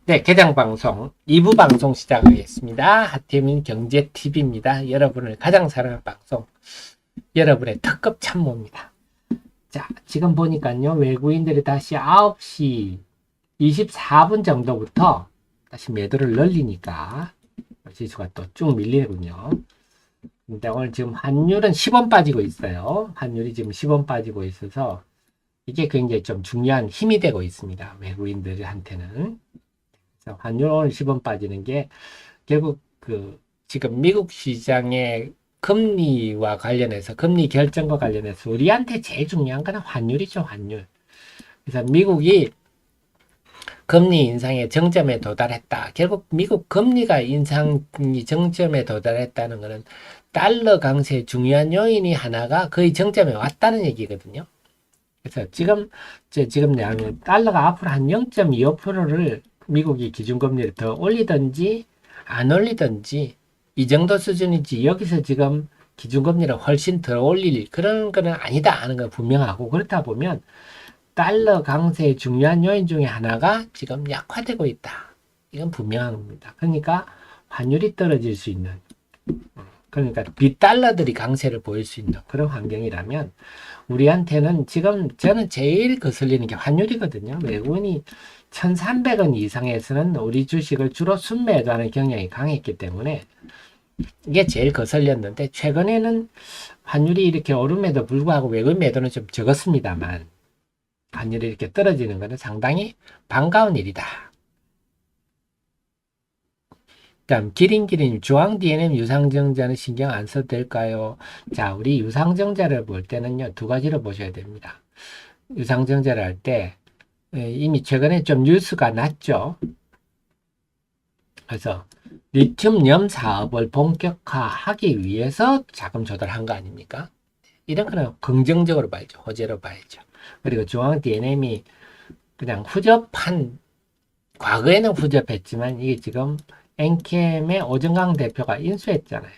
네, 개장방송 2부 방송 시작하겠습니다. 하태민 경제TV입니다. 여러분을 가장 사랑하는 방송, 여러분의 특급 참모입니다. 자, 지금 보니까요, 외국인들이 다시 9시 24분 정도부터 다시 매도를 늘리니까 지수가 또 쭉 밀리군요. 근데 오늘 지금 환율은 10원 빠지고 있어요. 환율이 지금 10원 빠지고 있어서 이게 굉장히 좀 중요한 힘이 되고 있습니다. 외국인들한테는. 환율 오늘 10원 빠지는 게 결국 지금 미국 시장의 금리와 관련해서 금리 결정과 관련해서 우리한테 제일 중요한 거는 환율이죠, 환율. 그래서 미국이 금리 인상의 정점에 도달했다. 결국 미국 금리가 인상이 정점에 도달했다는 것은 달러 강세의 중요한 요인이 하나가 거의 정점에 왔다는 얘기거든요. 그래서 지금 달러가 앞으로 한 0.25%를 미국이 기준금리를 더 올리든지 안 올리든지 이 정도 수준이지 여기서 지금 기준금리를 훨씬 더 올릴 그런 거는 아니다 하는 건 분명하고, 그렇다 보면 달러 강세의 중요한 요인 중에 하나가 지금 약화되고 있다. 이건 분명한 겁니다. 그러니까 환율이 떨어질 수 있는, 그러니까 비달러들이 강세를 보일 수 있는 그런 환경이라면 우리한테는 지금 저는 제일 거슬리는 게 환율이거든요. 외국인이 1,300원 이상에서는 우리 주식을 주로 순매도하는 경향이 강했기 때문에 이게 제일 거슬렸는데, 최근에는 환율이 이렇게 오름에도 불구하고 외국인 매도는 좀 적었습니다만 환율이 이렇게 떨어지는 것은 상당히 반가운 일이다. 다음 기린기린 주황 DNM 유상증자는 신경 안 써도 될까요? 자, 우리 유상증자를 볼 때는요, 두 가지로 보셔야 됩니다. 유상증자를 할 때 이미 최근에 좀 뉴스가 났죠. 그래서 리튬염 사업을 본격화하기 위해서 자금 조달한 거 아닙니까? 이런 거는 긍정적으로 봐야죠. 호재로 봐야죠. 그리고 중앙 DNM이 그냥 후접한, 과거에는 후접했지만 이게 지금 엔캠의 오정강 대표가 인수했잖아요.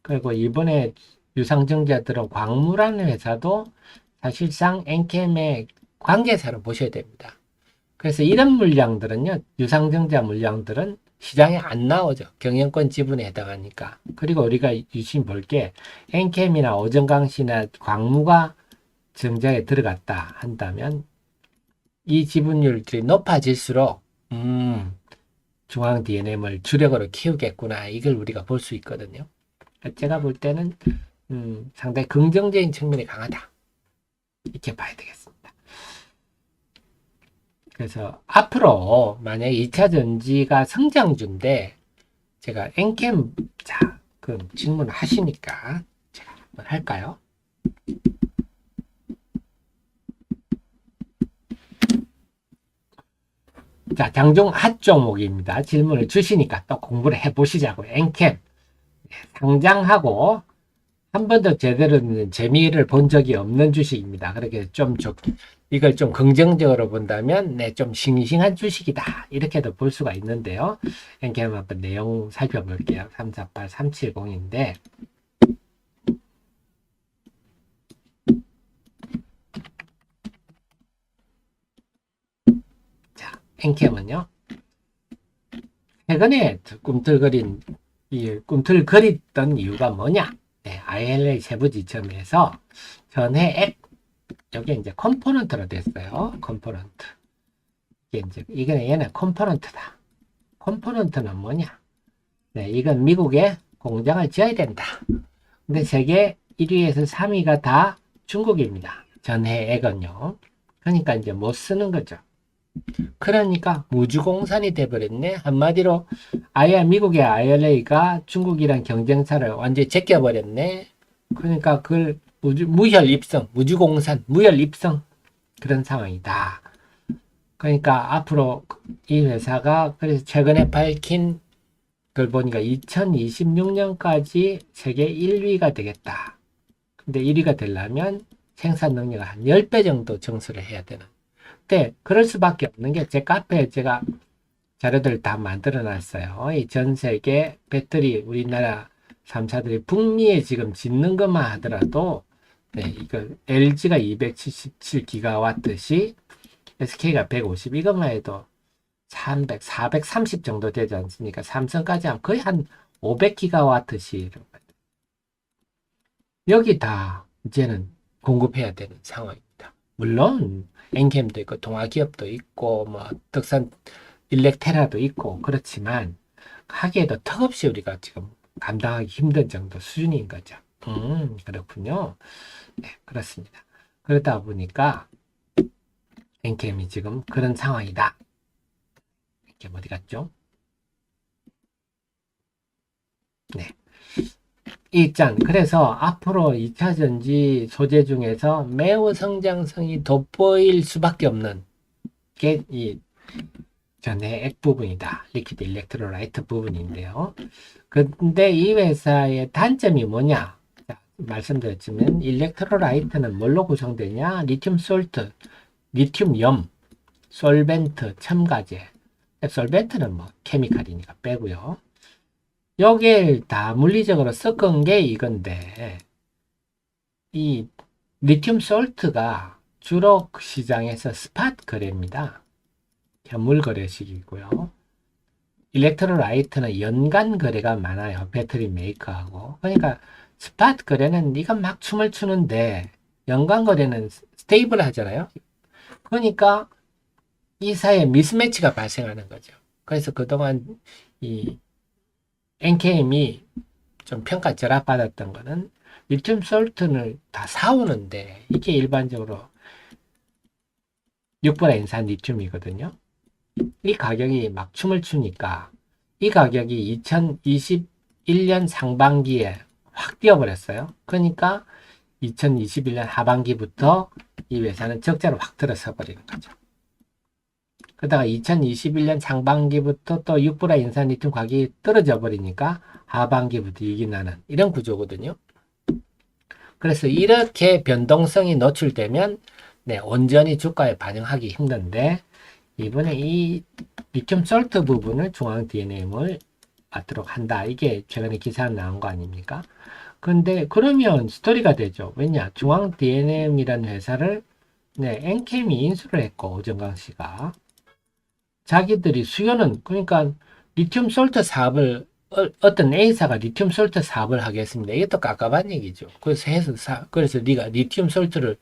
그리고 이번에 유상증자 들은 광무라는 회사도 사실상 엔캠의 관계사로 보셔야 됩니다. 그래서 이런 물량들은요, 유상증자 물량들은 시장에 안 나오죠. 경영권 지분에 해당하니까. 그리고 우리가 유심 볼 게 엔캠이나 오정강시나 광무가 증자에 들어갔다 한다면 이 지분율들이 높아질수록 중앙 DNM을 주력으로 키우겠구나, 이걸 우리가 볼 수 있거든요. 제가 볼 때는 상당히 긍정적인 측면이 강하다, 이렇게 봐야 되겠습니다. 그래서 앞으로 만약에 2차 전지가 성장주인데 제가 엔캠, 자, 그럼 질문하시니까 제가 한번 할까요? 자, 장종 핫 종목입니다. 질문을 주시니까 또 공부를 해보시자고요. 엔캠 상장하고 한 번도 제대로 된 재미를 본 적이 없는 주식입니다. 그렇게 이걸 좀 긍정적으로 본다면, 네, 좀 싱싱한 주식이다, 이렇게도 볼 수가 있는데요. 엔캠 한번 내용 살펴볼게요. 348370인데, 자, 엔캠은요, 최근에 꿈틀거리던 이유가 뭐냐? 네, ILA 세부 지침에서 전해액, 여기 이제 컴포넌트로 됐어요. 컴포넌트. 얘는 컴포넌트다. 컴포넌트는 뭐냐? 네, 이건 미국에 공장을 지어야 된다. 근데 세계 1위에서 3위가 다 중국입니다. 전해액은요. 그러니까 이제 못 쓰는 거죠. 그러니까 무주공산이 돼버렸네. 한마디로 미국의 IRA가 중국이랑 경쟁사를 완전히 제껴버렸네. 그러니까 그걸 무혈 입성, 무주공산, 무혈 입성, 그런 상황이다. 그러니까 앞으로 이 회사가 그래서 최근에 밝힌 걸 보니까 2026년까지 세계 1위가 되겠다. 근데 1위가 되려면 생산 능력을 한 10배 정도 증설을 해야 되는. 근데 그럴 수밖에 없는 게, 제 카페에 제가 자료들 다 만들어 놨어요. 이 전 세계 배터리 우리나라 3사들이 북미에 지금 짓는 것만 하더라도, 네, 이거 LG가 277기가와트시, SK가 150, 이것만 해도 300, 430 정도 되지 않습니까? 삼성까지 하면 거의 한 500기가와트씩 여기 다 이제는 공급해야 되는 상황입니다. 물론 엔캠도 있고 동아기업도 있고 뭐 덕산 일렉테라도 있고 그렇지만 하기에도 턱없이 우리가 지금 감당하기 힘든 정도 수준인 거죠. 그렇군요. 네, 그렇습니다. 그러다 보니까 엔캠이 지금 그런 상황이다. 엔캠 어디 갔죠? 네. 그래서 앞으로 2차전지 소재 중에서 매우 성장성이 돋보일 수밖에 없는 게 이 전해 액 부분이다. 리퀴드 일렉트로라이트 부분인데요. 근데 이 회사의 단점이 뭐냐? 자, 말씀드렸지만 일렉트로라이트는 뭘로 구성되냐? 리튬 솔트, 리튬 염, 솔벤트, 첨가제. 솔벤트는 뭐 케미칼이니까 빼고요. 여기에 다 물리적으로 섞은 게 이건데 이 리튬 솔트가 주로 시장에서 스팟 거래입니다. 현물 거래식이고요. 일렉트로라이트는 연간 거래가 많아요. 배터리 메이커하고. 그러니까 스팟 거래는 이건 막 춤을 추는데 연간 거래는 스테이블 하잖아요. 그러니까 이 사이에 미스매치가 발생하는 거죠. 그래서 그동안 이 엔케임이 좀 평가 절하받았던 거는 리튬 솔트를 다 사오는데 이게 일반적으로 6분의 인산 리튬이거든요. 이 가격이 막 춤을 추니까 이 가격이 2021년 상반기에 확 뛰어버렸어요. 그러니까 2021년 하반기부터 이 회사는 적자로 확 들어서 버리는 거죠. 그러다가 2021년 상반기부터 또 6분의 인산 리튬 가격이 떨어져 버리니까 하반기부터 이익이 나는 이런 구조거든요. 그래서 이렇게 변동성이 노출되면 네, 온전히 주가에 반영하기 힘든데 이번에 이 리튬 솔트 부분을 중앙 DNM을 받도록 한다. 이게 최근에 기사 나온 거 아닙니까? 근데 그러면 스토리가 되죠. 왜냐? 중앙 DNM이라는 회사를 네, 엔캠이 인수를 했고 오정강 씨가 자기들이 수요는 그러니까 리튬 솔트 사업을 어떤 A사가 리튬 솔트 사업을 하겠습니다. 이게 또 깝깝한 얘기죠. 그래서 네가 리튬 솔트를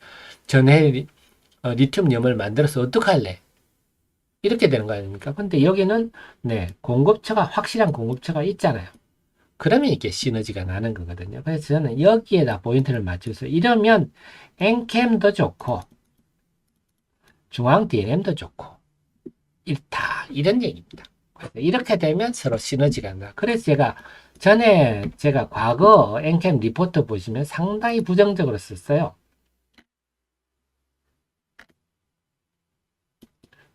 전해 리튬염을 만들어서 어떡할래? 이렇게 되는 거 아닙니까? 근데 여기는 네, 공급처가 확실한 공급처가 있잖아요. 그러면 이게 시너지가 나는 거거든요. 그래서 저는 여기에다 포인트를 맞춰서 이러면 엔캠도 좋고 중앙 DNM도 좋고 다 이런 얘기입니다. 이렇게 되면 서로 시너지가 나. 그래서 제가 과거 엔캠 리포트 보시면 상당히 부정적으로 썼어요.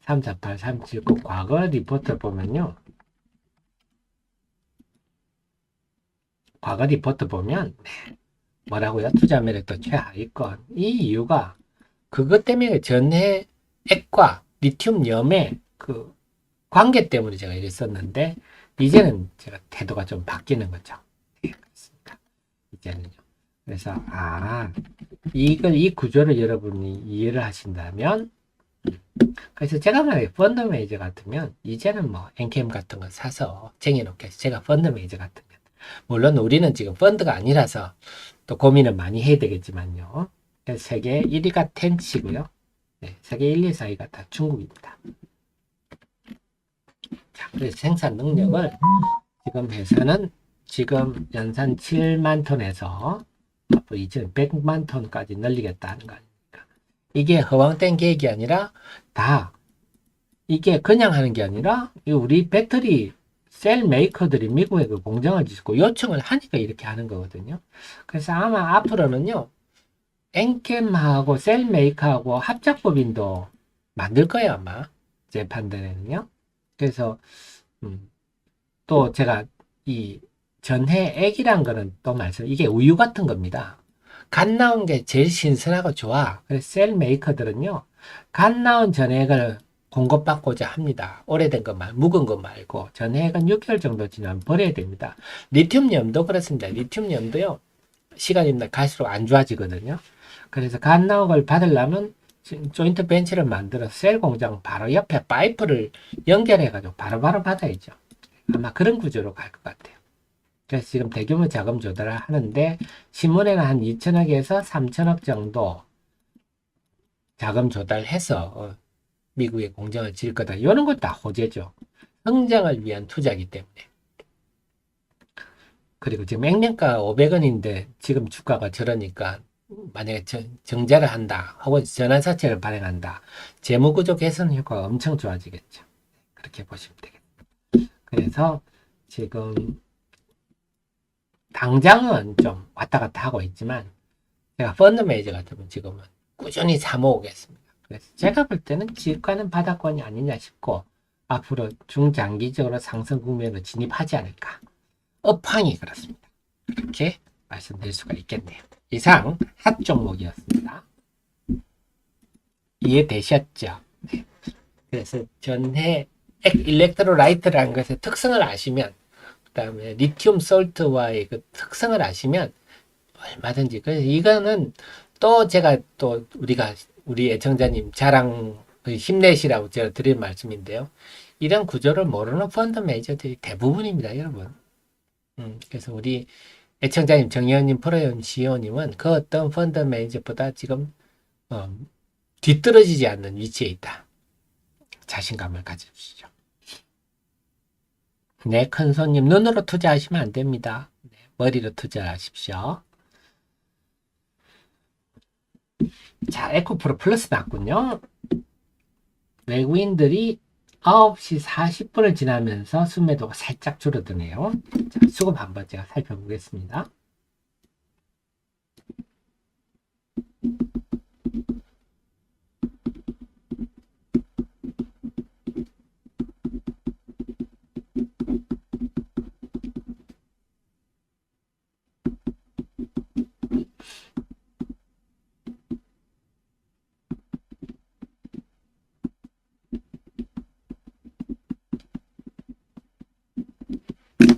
348, 379 과거 리포트 보면요. 과거 리포트 보면 뭐라고요? 투자 매력도 최하위권. 이 이유가 그것 때문에 전해 액과 리튬염의 그 관계 때문에 제가 이랬었는데 이제는 제가 태도가 좀 바뀌는 거죠. 네, 그렇습니다. 이제는요. 그래서 이 구조를 여러분이 이해를 하신다면 그래서 제가 만약에 펀드 매니저 같으면 이제는 뭐 엔캠 같은 거 사서 쟁여놓겠어요. 제가 펀드 매니저 같으면 물론 우리는 지금 펀드가 아니라서 또 고민을 많이 해야 되겠지만요. 세계 1위가 텐치고요. 네, 세계 1, 2, 4위가 다 중국입니다. 자, 그래서 생산 능력을 지금 회사는 지금 연산 7만 톤에서 앞으로 2,100만 톤까지 늘리겠다는 거 아닙니까? 이게 허황된 계획이 아니라 다 이게 그냥 하는 게 아니라 우리 배터리 셀 메이커들이 미국에 그 공장을 짓고 요청을 하니까 이렇게 하는 거거든요. 그래서 아마 앞으로는요. 엔캠하고 셀 메이커하고 합작법인도 만들 거예요, 아마. 제 판단에는요. 그래서 또 제가 이 전해액이란 거는 또 이게 우유 같은 겁니다. 갓 나온 게 제일 신선하고 좋아. 그래서 셀 메이커들은요. 갓 나온 전해액을 공급받고자 합니다. 오래된 거 묵은 거 말고 전해액은 6개월 정도 지나면 버려야 됩니다. 리튬염도 그렇습니다. 리튬염도요. 시간이 갈수록 안 좋아지거든요. 그래서 갓 나온 걸 받으려면 조인트 벤치를 만들어 셀 공장 바로 옆에 파이프를 연결해가지고 바로바로 받아야죠. 아마 그런 구조로 갈 것 같아요. 그래서 지금 대규모 자금 조달을 하는데 신문에는 한 2천억에서 3천억 정도 자금 조달해서 미국에 공장을 지을 거다. 이런 것 다 호재죠. 성장을 위한 투자이기 때문에. 그리고 지금 액면가 500원인데 지금 주가가 저러니까 만약에 정자를 한다 혹은 전환사채를 발행한다. 재무구조 개선 효과가 엄청 좋아지겠죠. 그렇게 보시면 되겠습니다. 그래서 지금 당장은 좀 왔다 갔다 하고 있지만 제가 펀드 매니저 같으면 지금은 꾸준히 사모으겠습니다. 그래서 제가 볼 때는 지가는 바닥권이 아니냐 싶고 앞으로 중장기적으로 상승 국면으로 진입하지 않을까. 업황이 그렇습니다. 그렇게 말씀드릴 수가 있겠네요. 이상 핫 종목이었습니다. 이해되셨죠? 네. 그래서 전해 일렉트로라이트라는 것의 특성을 아시면 그 다음에 리튬 솔트와의 그 특성을 아시면 얼마든지 그래서 이거는 또 제가 또 우리 애청자님 자랑 힘내시라고 제가 드린 말씀인데요. 이런 구조를 모르는 펀드 매니저들이 대부분입니다, 여러분. 그래서 우리 애청자님 정의원님, 프로연 CEO님은 그 어떤 펀드 매니저보다 지금 뒤떨어지지 않는 위치에 있다. 자신감을 가져주시죠. 네, 큰 손님 눈으로 투자하시면 안 됩니다. 네, 머리로 투자하십시오. 자, 에코프로 플러스 났군요. 외국인들이 9시 40분을 지나면서 순매도가 살짝 줄어드네요. 자, 수급 한번 제가 살펴보겠습니다.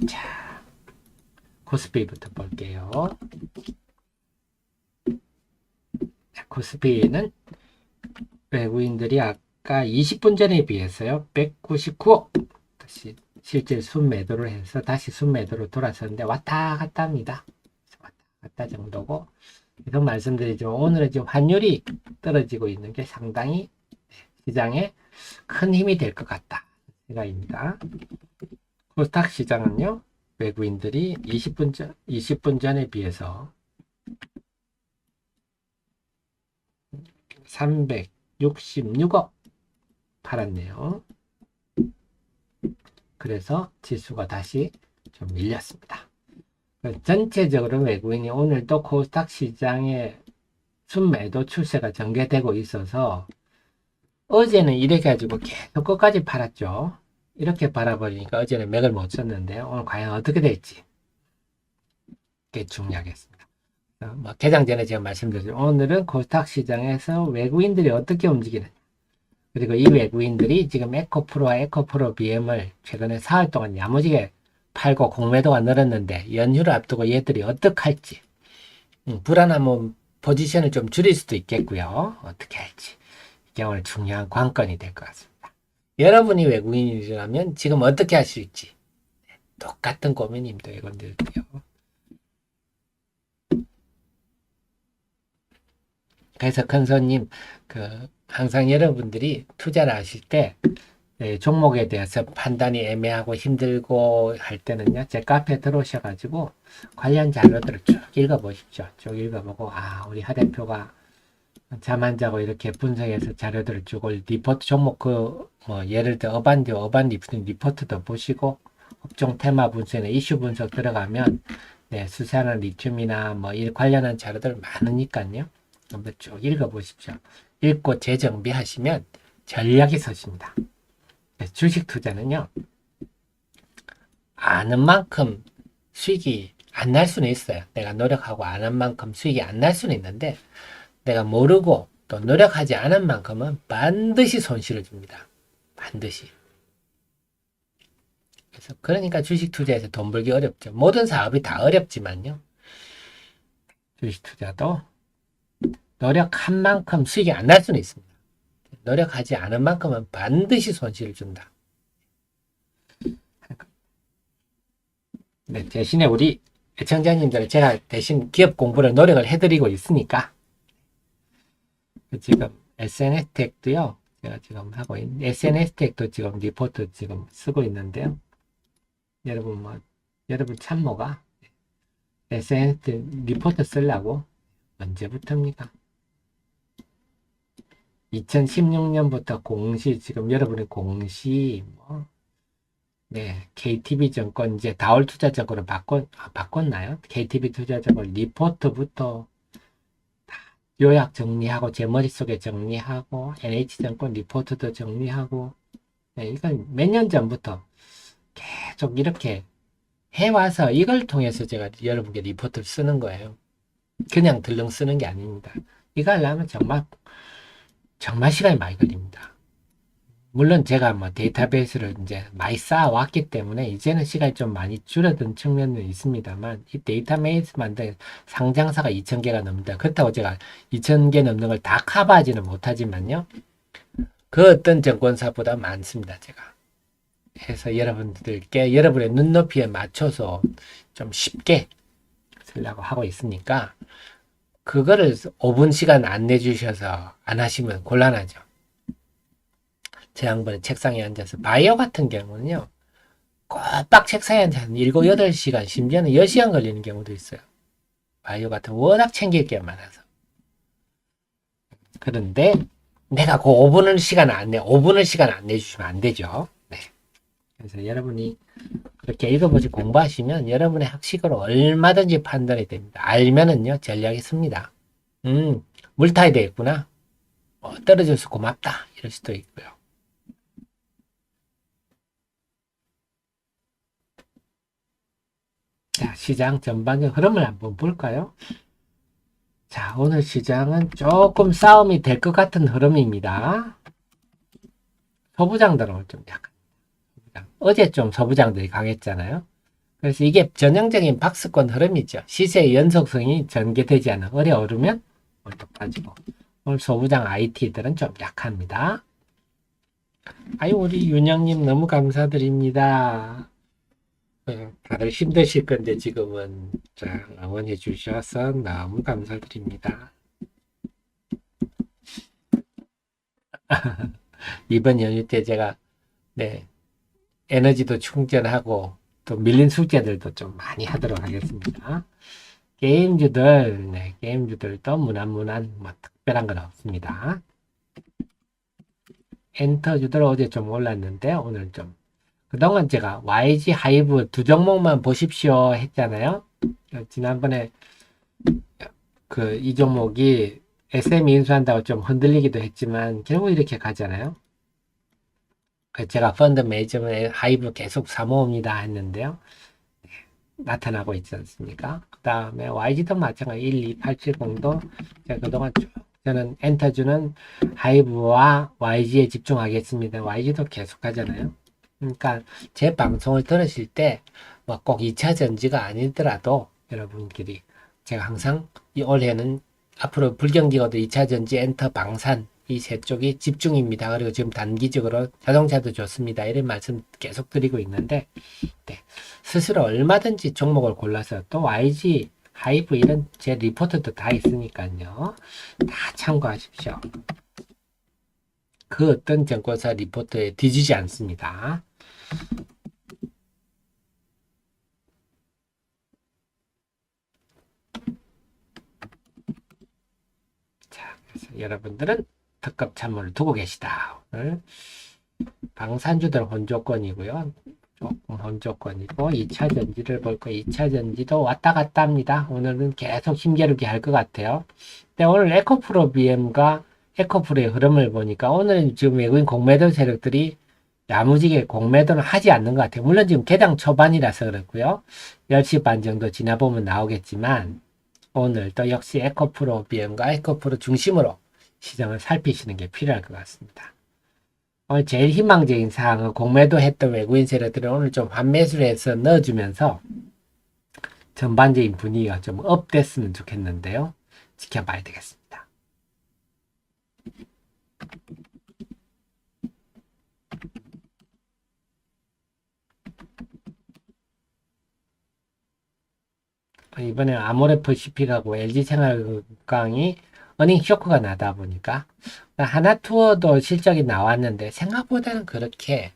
자, 코스피부터 볼게요. 코스피는 외국인들이 아까 20분 전에 비해서요 199억 다시 실제 순매도를 해서 다시 순매도로 돌아섰는데 왔다 갔다 합니다. 왔다 갔다 정도고 계속 말씀드리지만 오늘은 지금 환율이 떨어지고 있는 게 상당히 시장에 큰 힘이 될 것 같다 생각입니다. 코스닥 시장은요 외국인들이 20분 전에 비해서 366억 팔았네요. 그래서 지수가 다시 좀 밀렸습니다. 전체적으로 외국인이 오늘도 코스닥 시장에 순매도 추세가 전개되고 있어서 어제는 이렇게 가지고 계속 끝까지 팔았죠. 이렇게 팔아버리니까 어제는 맥을 못 썼는데 오늘 과연 어떻게 될지 그게 중요하겠습니다. 뭐 개장 전에 제가 말씀드렸죠. 오늘은 코스닥 시장에서 외국인들이 어떻게 움직이느냐 그리고 이 외국인들이 지금 에코프로와 에코프로 BM을 최근에 사흘 동안 야무지게 팔고 공매도가 늘었는데 연휴를 앞두고 얘들이 어떻게 할지 불안하면 포지션을 좀 줄일 수도 있겠고요. 어떻게 할지 이게 오늘 중요한 관건이 될 것 같습니다. 여러분이 외국인이라면 지금 어떻게 하실지 똑같은 고민입니다. 이건들도요. 그래서 큰 손님 항상 여러분들이 투자를 하실 때 종목에 대해서 판단이 애매하고 힘들고 할 때는요 제 카페에 들어오셔가지고 관련 자료들을 쭉 읽어보십시오. 쭉 읽어보고 우리 하 대표가 잠 안 자고 이렇게 분석해서 자료들을 쭉 리포트 종목 예를 들어 어반 리포트도 보시고 업종 테마 분석이나 이슈 분석 들어가면 수산화 리튬이나 이 관련한 자료들 많으니까요. 한번 쭉 읽어보십시오. 읽고 재정비하시면 전략이 서십니다. 주식 투자는요, 아는 만큼 수익이 안 날 수는 있어요. 내가 노력하고 아는 만큼 수익이 안 날 수는 있는데, 내가 모르고 또 노력하지 않은 만큼은 반드시 손실을 줍니다. 반드시. 그래서 그러니까 주식 투자에서 돈 벌기 어렵죠. 모든 사업이 다 어렵지만요. 주식 투자도 노력한 만큼 수익이 안 날 수는 있습니다. 노력하지 않은 만큼은 반드시 손실을 준다. 네, 대신에 우리 애청자님들 제가 대신 기업 공부를 노력을 해드리고 있으니까 지금 SNS 택도요. 제가 지금 하고 있는 SNS 택도 지금 리포트 지금 쓰고 있는데요. 여러분 참모가 SNS 리포트 쓰려고 언제부터입니까? 2016년부터 공시 지금 여러분의 공시 KTB증권 이제 다올투자증권을 바꿨나요? KTB투자증권 리포트부터 요약 정리하고 제 머릿속에 정리하고 NH증권 리포트도 정리하고 이건 몇 년 전부터 계속 이렇게 해와서 이걸 통해서 제가 여러분께 리포트를 쓰는 거예요. 그냥 들렁 쓰는 게 아닙니다. 이거 하려면 정말 시간이 많이 걸립니다. 물론 제가 데이터베이스를 이제 많이 쌓아왔기 때문에 이제는 시간이 좀 많이 줄어든 측면은 있습니다만 이 데이터베이스 만든 상장사가 2,000개가 넘는다. 그렇다고 제가 2,000개 넘는 걸 다 커버하지는 못하지만요. 그 어떤 증권사보다 많습니다. 제가. 해서 여러분들께 여러분의 눈높이에 맞춰서 좀 쉽게 쓰려고 하고 있으니까 그거를 5분 시간 안 내주셔서 안 하시면 곤란하죠. 제 양반은 책상에 앉아서 바이오 같은 경우는요. 꼬박 책상에 앉아서 7, 8시간 심지어는 10시간 걸리는 경우도 있어요. 바이오 같은 워낙 챙길 게 많아서. 그런데 내가 그 5분을 시간 안 내주시면 안 되죠. 네. 그래서 여러분이 그렇게 읽어보시 공부하시면 여러분의 학식으로 얼마든지 판단이 됩니다. 알면은요 전략이 씁니다. 물 타야 되겠구나. 떨어져서 고맙다. 이럴 수도 있고요. 자, 시장 전반적 흐름을 한번 볼까요? 자, 오늘 시장은 조금 싸움이 될 것 같은 흐름입니다. 소부장들은 좀 약합니다. 어제 좀 소부장들이 강했잖아요. 그래서 이게 전형적인 박스권 흐름이죠. 시세의 연속성이 전개되지 않아. 오르면 오늘 빠지고. 오늘 소부장 IT들은 좀 약합니다. 아유, 우리 윤영님 너무 감사드립니다. 다들 힘드실 건데 지금은 응원해 주셔서 너무 감사드립니다. 이번 연휴 때 제가 에너지도 충전하고 또 밀린 숙제들도 좀 많이 하도록 하겠습니다. 게임주들도 무난무난 특별한 건 없습니다. 엔터주들 어제 좀 올랐는데 오늘 좀 그동안 제가 YG 하이브 두 종목만 보십시오 했잖아요. 지난번에 이 종목이 SM 인수한다고 좀 흔들리기도 했지만 결국 이렇게 가잖아요. 제가 펀드 매니저ment 하이브 계속 사모읍니다 했는데요. 나타나고 있지 않습니까? 그 다음에 YG도 마찬가지 12870도 제가 그동안 쭉 저는 엔터주는 하이브와 YG에 집중하겠습니다. YG도 계속 가잖아요. 그러니까 제 방송을 들으실 때 꼭 2차 전지가 아니더라도 여러분들이 제가 항상 이 올해는 앞으로 불경기거도 2차 전지 엔터 방산 이 세 쪽이 집중입니다. 그리고 지금 단기적으로 자동차도 좋습니다. 이런 말씀 계속 드리고 있는데 스스로 얼마든지 종목을 골라서 또 YG 하이브 이런 제 리포트도 다 있으니까요. 다 참고하십시오. 그 어떤 증권사 리포트에 뒤지지 않습니다. 자, 그래서 여러분들은 특급 참모를 두고 계시다. 오늘 방산주들 혼조권이고요. 조금 혼조권이고 2차 전지를 볼 거예요. 2차 전지도 왔다 갔다 합니다. 오늘은 계속 힘겨루게 할 것 같아요. 근데 오늘 에코프로 BM과 에코프로의 흐름을 보니까 오늘 지금 외국인 공매도 세력들이 야무지게 공매도는 하지 않는 것 같아요. 물론 지금 개당 초반이라서 그렇고요. 10시 반 정도 지나보면 나오겠지만 오늘 또 역시 에코프로 BM과 에코프로 중심으로 시장을 살피시는 게 필요할 것 같습니다. 오늘 제일 희망적인 사항은 공매도 했던 외국인 세력들은 오늘 좀 환매수를 해서 넣어주면서 전반적인 분위기가 좀 업됐으면 좋겠는데요. 지켜봐야 되겠습니다. 이번에 아모레퍼시픽하고 LG생활건강이 어닝 쇼크가 나다 보니까 하나투어도 실적이 나왔는데 생각보다는 그렇게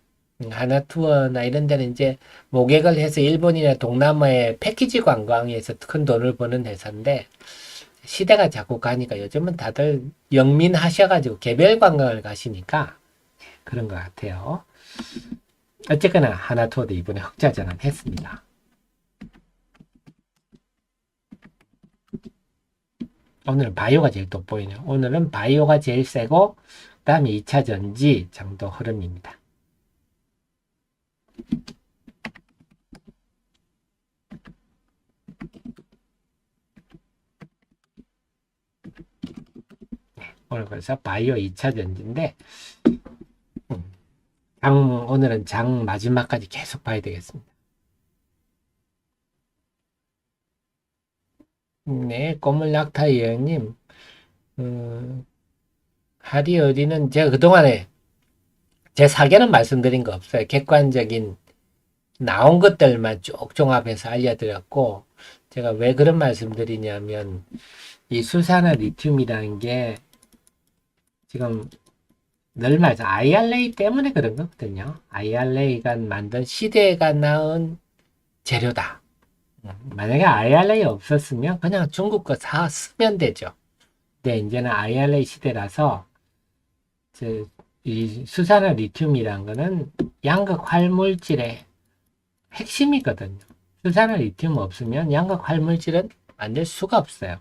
하나투어나 이런 데는 이제 모객을 해서 일본이나 동남아의 패키지 관광에서 큰 돈을 버는 회사인데 시대가 자꾸 가니까 요즘은 다들 영민하셔가지고 개별 관광을 가시니까 그런 것 같아요. 어쨌거나 하나투어도 이번에 흑자 전환했습니다. 오늘은 바이오가 제일 돋보이네요. 오늘은 바이오가 제일 세고 그 다음에 2차전지 정도 흐름입니다. 오늘 그래서 바이오 2차전지인데 오늘은 장 마지막까지 계속 봐야 되겠습니다. 네, 꼬물낙타 예언님, 하리 어디는 제가 그동안에 제 사견은 말씀드린 거 없어요. 객관적인 나온 것들만 쭉 종합해서 알려드렸고, 제가 왜 그런 말씀드리냐면, 이 수산화 리튬이라는 게 지금 늘 말해서 IRA 때문에 그런 거거든요. IRA가 만든 시대가 낳은 재료다. 만약에 IRA 없었으면 그냥 중국 거 사 쓰면 되죠. 근데 이제는 IRA 시대라서 이 수산화 리튬이란 거는 양극 활물질의 핵심이거든요. 수산화 리튬 없으면 양극 활물질은 만들 수가 없어요.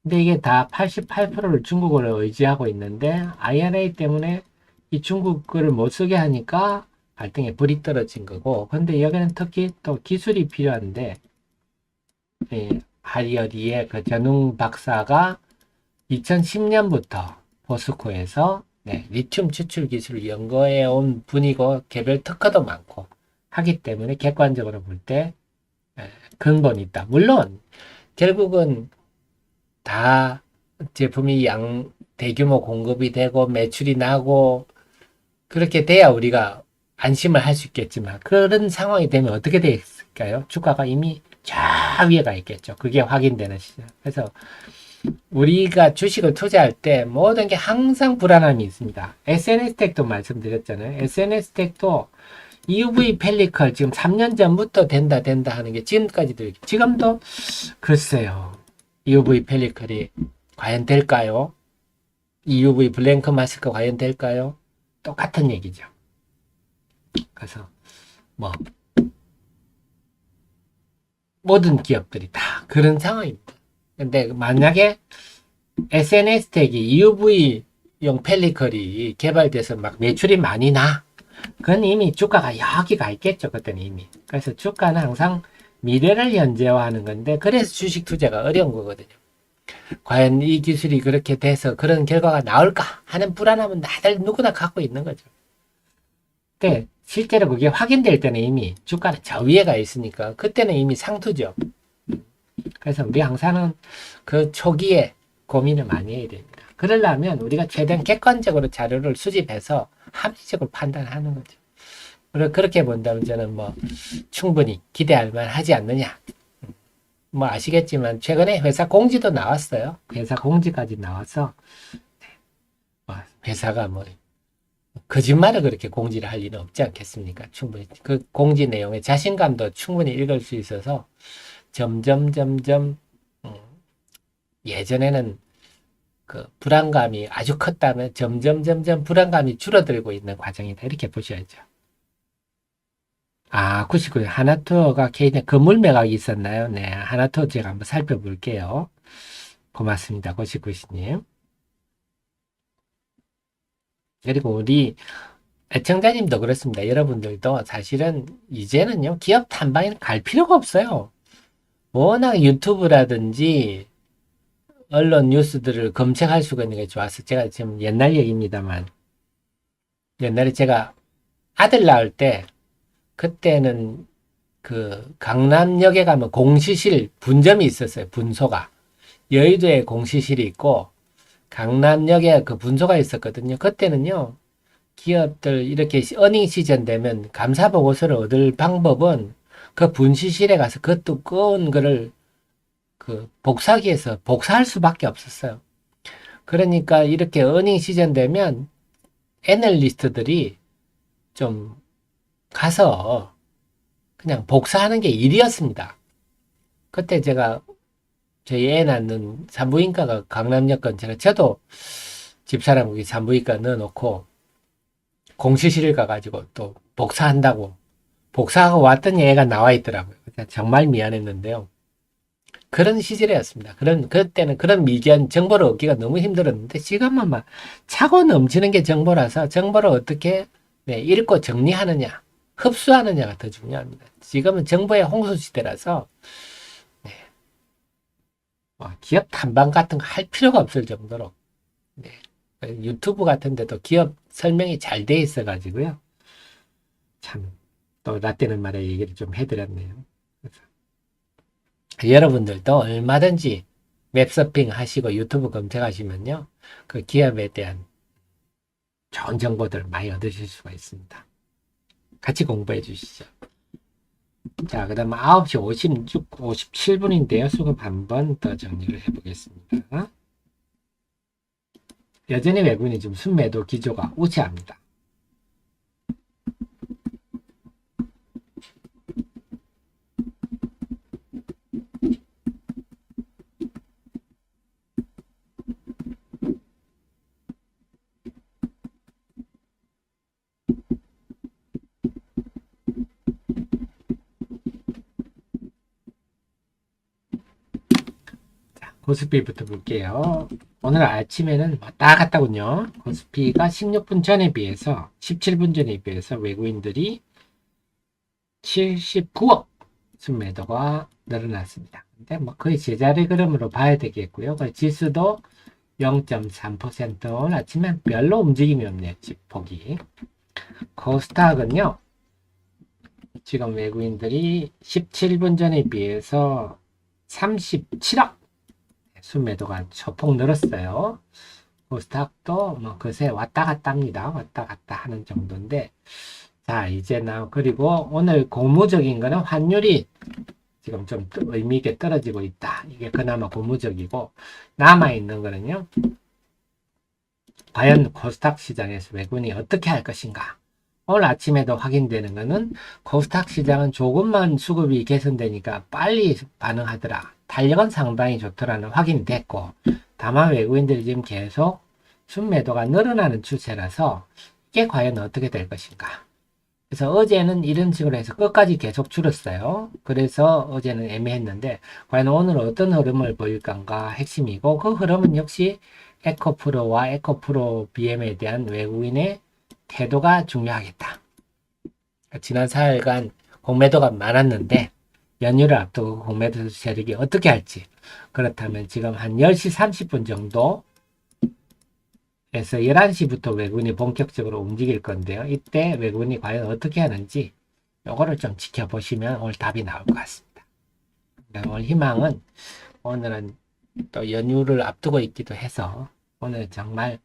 근데 이게 다 88%를 중국어로 의지하고 있는데 IRA 때문에 이 중국 거를 못 쓰게 하니까 발등에 불이 떨어진 거고, 근데 여기는 특히 또 기술이 필요한데 하리어리의 그 전웅 박사가 2010년부터 포스코에서 리튬 추출 기술을 연구해 온 분이고 개별 특허도 많고 하기 때문에 객관적으로 볼 때 근본이 있다. 물론 결국은 다 제품이 대규모 공급이 되고 매출이 나고 그렇게 돼야 우리가 안심을 할 수 있겠지만 그런 상황이 되면 어떻게 됐을까요? 주가가 이미 저 위에 가 있겠죠. 그게 확인되는 시점. 그래서 우리가 주식을 투자할 때 모든 게 항상 불안함이 있습니다. SNS텍도 말씀드렸잖아요. SNS텍도 EUV 펠리컬 지금 3년 전부터 된다 하는 게 지금도 글쎄요. EUV 펠리컬이 과연 될까요? EUV 블랭크 마스크 과연 될까요? 똑같은 얘기죠. 그래서 모든 기업들이 다 그런 상황입니다. 근데 만약에 SNS텍이 EUV용 펠리컬이 개발돼서 막 매출이 많이 나, 그건 이미 주가가 여기 가 있겠죠. 그때는 이미. 그래서 주가는 항상 미래를 현재화하는 건데, 그래서 주식 투자가 어려운 거거든요. 과연 이 기술이 그렇게 돼서 그런 결과가 나올까 하는 불안함은 다들 누구나 갖고 있는 거죠. 근데 실제로 그게 확인될 때는 이미 주가는 저 위에 가 있으니까 그때는 이미 상투죠. 그래서 우리 항상은 그 초기에 고민을 많이 해야 됩니다. 그러려면 우리가 최대한 객관적으로 자료를 수집해서 합리적으로 판단하는 거죠. 그렇게 본다면 저는 충분히 기대할 만하지 않느냐. 아시겠지만 최근에 회사 공지도 나왔어요. 회사 공지까지 나와서 회사가 거짓말을 그렇게 공지를 할 리는 없지 않겠습니까? 충분히 그 공지 내용에 자신감도 충분히 읽을 수 있어서 점점 예전에는 그 불안감이 아주 컸다면 점점 불안감이 줄어들고 있는 과정이다. 이렇게 보셔야죠. 99년 하나투어가 개인의 건물 매각이 있었나요? 네, 하나투어 제가 한번 살펴볼게요. 고맙습니다. 99시님. 그리고 우리 애청자님도 그렇습니다. 여러분들도 사실은 이제는요, 기업 탐방에 갈 필요가 없어요. 워낙 유튜브라든지 언론 뉴스들을 검색할 수가 있는 게 좋아서 제가 지금 옛날 얘기입니다만 옛날에 제가 아들 낳을 때 그때는 그 강남역에 가면 공시실 분점이 있었어요. 분소가. 여의도에 공시실이 있고 강남역에 그 분소가 있었거든요. 그때는요. 기업들 이렇게 어닝 시즌 되면 감사 보고서를 얻을 방법은 그 분시실에 가서 그 두꺼운 거를 그 복사기에서 복사할 수밖에 없었어요. 그러니까 이렇게 어닝 시즌 되면 애널리스트들이 좀 가서 그냥 복사하는 게 일이었습니다. 그때 제가 저희 애 낳는 산부인과가 강남역 근처라 저도 집사람 거기 산부인과 넣어놓고 공시실을 가가지고 또 복사한다고 복사하고 왔더니 애가 나와 있더라고요. 정말 미안했는데요. 그런 시절이었습니다. 그때는 그런 미개한 정보를 얻기가 너무 힘들었는데 지금은 막 차고 넘치는 게 정보라서 정보를 어떻게 읽고 정리하느냐, 흡수하느냐가 더 중요합니다. 지금은 정보의 홍수 시대라서 기업 탐방 같은 거 할 필요가 없을 정도로 유튜브 같은 데도 기업 설명이 잘 돼 있어 가지고요. 참 또 라떼는 말에 얘기를 좀 해드렸네요. 여러분들도 얼마든지 웹서핑 하시고 유튜브 검색하시면요. 그 기업에 대한 좋은 정보들 많이 얻으실 수가 있습니다. 같이 공부해 주시죠. 자, 그 다음 9시 57분인데요. 수급 한 번 더 정리를 해보겠습니다. 여전히 외국인이 좀 순매도 기조가 우세합니다. 코스피부터 볼게요. 오늘 아침에는 왔다 갔다군요. 코스피가 16분 전에 비해서 17분 전에 비해서 외국인들이 79억 순매도가 늘어났습니다. 근데 뭐 거의 제자리 그림으로 봐야 되겠고요. 지수도 0.3% 오늘 아침에 별로 움직임이 없네요. 집폭이. 코스닥은요. 지금 외국인들이 17분 전에 비해서 37억 순매도가 소폭 늘었어요. 코스닥도 뭐 그새 왔다 갔다 합니다. 왔다 갔다 하는 정도인데 자 이제 그리고 오늘 고무적인 거는 환율이 지금 좀 의미 있게 떨어지고 있다. 이게 그나마 고무적이고 남아있는 거는요. 과연 코스닥 시장에서 외국인이 어떻게 할 것인가. 오늘 아침에도 확인되는 거는 코스닥 시장은 조금만 수급이 개선되니까 빨리 반응하더라. 탄력은 상당히 좋더라는 확인이 됐고 다만 외국인들이 지금 계속 순매도가 늘어나는 추세라서 이게 과연 어떻게 될 것인가. 그래서 어제는 이런 식으로 해서 끝까지 계속 줄었어요. 그래서 어제는 애매했는데 과연 오늘 어떤 흐름을 보일 건가 핵심이고 그 흐름은 역시 에코프로와 에코프로 BM에 대한 외국인의 태도가 중요하겠다. 지난 4일간 공매도가 많았는데 연휴를 앞두고 공매도 세력이 어떻게 할지 그렇다면 지금 한 10시 30분 정도 에서 11시부터 외국인이 본격적으로 움직일 건데요. 이때 외국인이 과연 어떻게 하는지 요거를 좀 지켜보시면 오늘 답이 나올 것 같습니다. 오늘 희망은 오늘은 또 연휴를 앞두고 있기도 해서 오늘 정말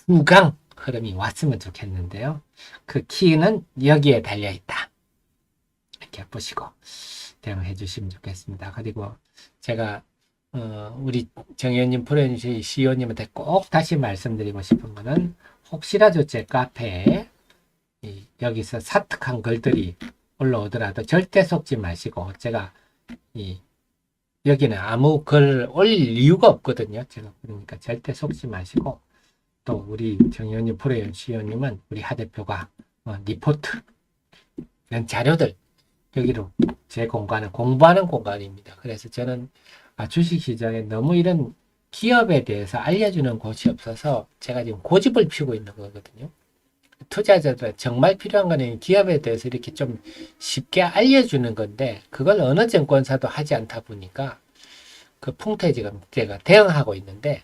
후강 흐름이 왔으면 좋겠는데요. 그 키는 여기에 달려있다. 이렇게 보시고 대응해 주시면 좋겠습니다. 그리고 제가 우리 정의원님, 프로엔시 CEO님한테 꼭 다시 말씀드리고 싶은 거는 혹시라도 제 카페에 여기서 사특한 글들이 올라오더라도 절대 속지 마시고 제가 여기는 아무 글 올릴 이유가 없거든요. 제가 그러니까 절대 속지 마시고 또 우리 정의원님, 프로엔시 CEO님은 우리 하 대표가 리포트 이런 자료들 여기로 제 공간은 공부하는 공간입니다. 그래서 저는 주식시장에 너무 이런 기업에 대해서 알려주는 곳이 없어서 제가 지금 고집을 피우고 있는 거거든요. 투자자들 정말 필요한 거는 기업에 대해서 이렇게 좀 쉽게 알려주는 건데 그걸 어느 증권사도 하지 않다 보니까 그 풍토에 지금 제가 대응하고 있는데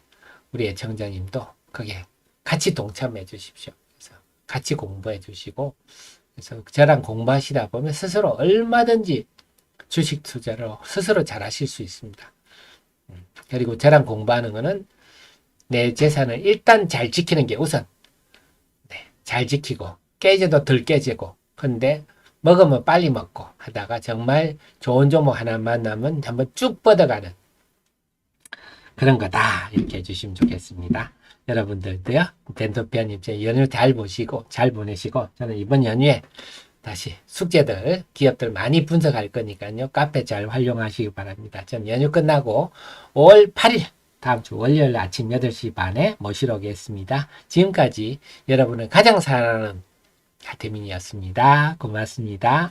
우리 애청자님도 거기에 같이 동참해 주십시오. 그래서 같이 공부해 주시고 그래서 저랑 공부하시다 보면 스스로 얼마든지 주식 투자를 스스로 잘 하실 수 있습니다. 그리고 저랑 공부하는 거는 내 재산을 일단 잘 지키는 게 우선. 잘 지키고 깨져도 덜 깨지고 근데 먹으면 빨리 먹고 하다가 정말 좋은 종목 하나 만나면 한번 쭉 뻗어가는 그런 거다. 이렇게 해주시면 좋겠습니다. 여러분들도요, 덴토피아님 제 연휴 잘 보시고, 잘 보내시고, 저는 이번 연휴에 다시 숙제들, 기업들 많이 분석할 거니까요, 카페 잘 활용하시기 바랍니다. 전 연휴 끝나고 5월 8일, 다음 주 월요일 아침 8시 반에 모시러 오겠습니다. 지금까지 여러분을 가장 사랑하는 하태민이었습니다. 고맙습니다.